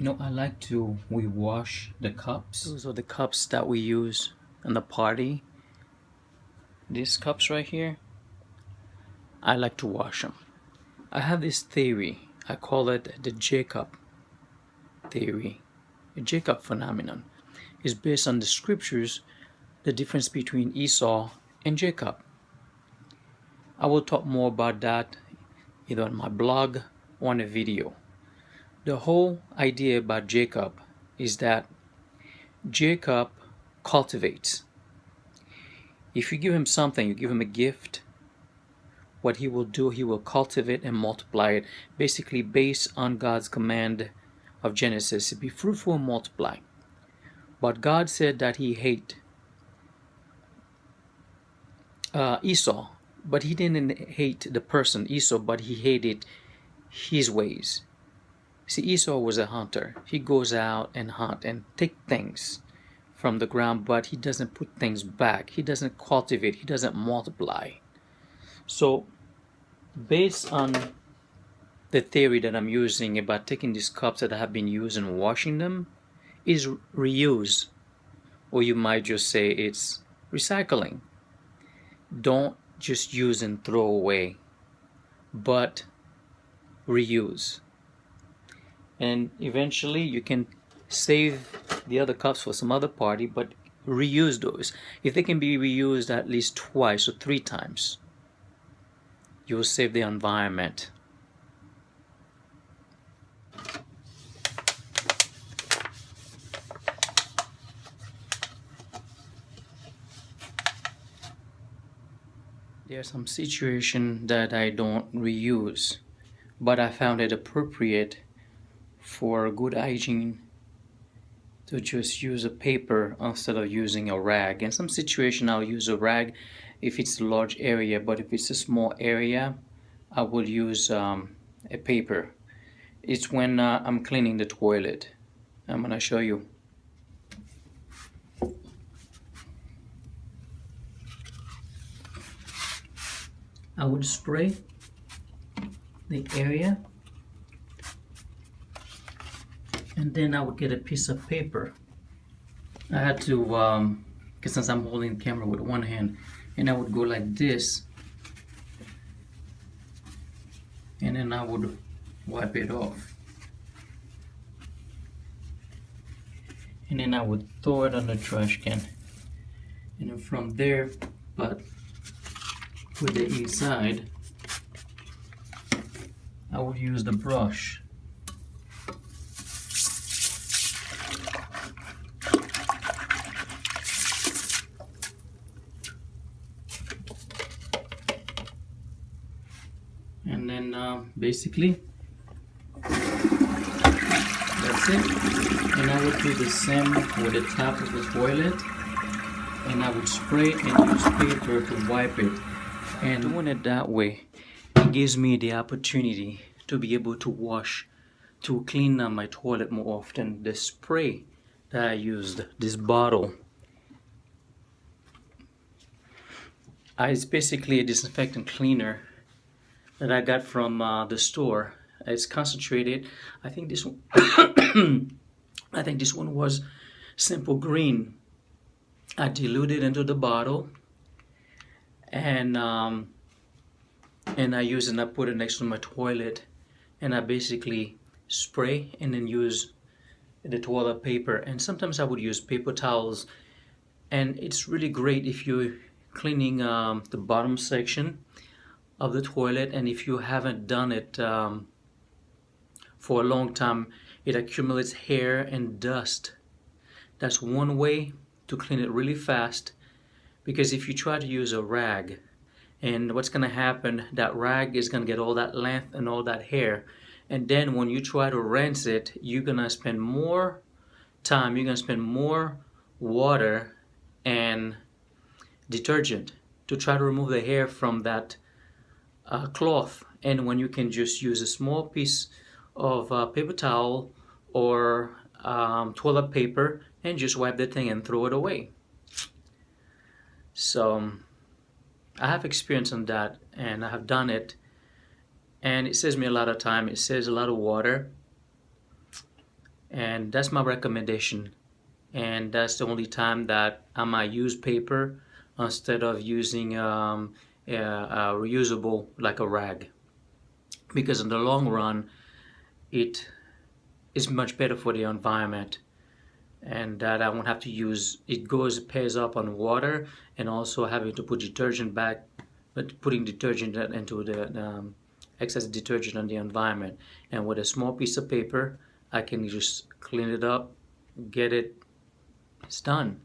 I like to rewash the cups. Those are the cups that we use in the party. These cups right here, I like to wash them. I have this theory. I call it the Jacob theory. The Jacob phenomenon is based on the scriptures, the difference between Esau and Jacob. I will talk more about that either on my blog or on a video. The whole idea about Jacob is that Jacob cultivates. If you give him something, you give him a gift, what he will do, he will cultivate and multiply it, basically based on God's command of Genesis, be fruitful and multiply. But God said that he hate Esau, but he didn't hate the person Esau, but he hated his ways. See, Esau was a hunter. He goes out and hunt and take things from the ground, but he doesn't put things back. He doesn't cultivate. He doesn't multiply. So, based on the theory that I'm using about taking these cups that I have been used and washing them, is reuse, or you might just say it's recycling. Don't just use and throw away, but reuse. And eventually you can save the other cups for some other party, but reuse those. If they can be reused at least twice or 3 times, you will save the environment. There are some situations that I don't reuse, but I found it appropriate for good hygiene to just use a paper instead of using a rag. In some situation I'll use a rag if it's a large area, but if it's a small area I will use a paper. It's when I'm cleaning the toilet. I'm gonna show you. I would spray the area, and then I would get a piece of paper. I had to, because since I'm holding the camera with one hand, and I would go like this, and then I would wipe it off. And then I would throw it on the trash can. And then from there, but with the inside, I would use the brush. And then basically, that's it. And I would do the same with the top of the toilet. And I would spray and use paper to wipe it. And doing it that way, it gives me the opportunity to be able to wash, to clean my toilet more often. The spray that I used, this bottle, it's basically a disinfectant cleaner that I got from the store. It's concentrated. I think this one, I think this one was simple green. I diluted into the bottle, and I use it and I put it next to my toilet, and I basically spray and then use the toilet paper. And sometimes I would use paper towels, and it's really great if you're cleaning the bottom section of the toilet, and if you haven't done it for a long time, it accumulates hair and dust. That's one way to clean it really fast, because if you try to use a rag, and what's going to happen, that rag is going to get all that length and all that hair, and then when you try to rinse it, you're going to spend more time, you're going to spend more water and detergent to try to remove the hair from that cloth. And when you can just use a small piece of paper towel or toilet paper and just wipe the thing and throw it away. So I have experience on that, and I have done it, and it saves me a lot of time. It saves a lot of water, and that's my recommendation. And that's the only time that I might use paper instead of using reusable like a rag, because in the long run it is much better for the environment, and that I won't have to use it. Pairs up on water, and also having to put detergent back, but putting detergent into the excess detergent on the environment. And with a small piece of paper I can just clean it up, get it, it's done.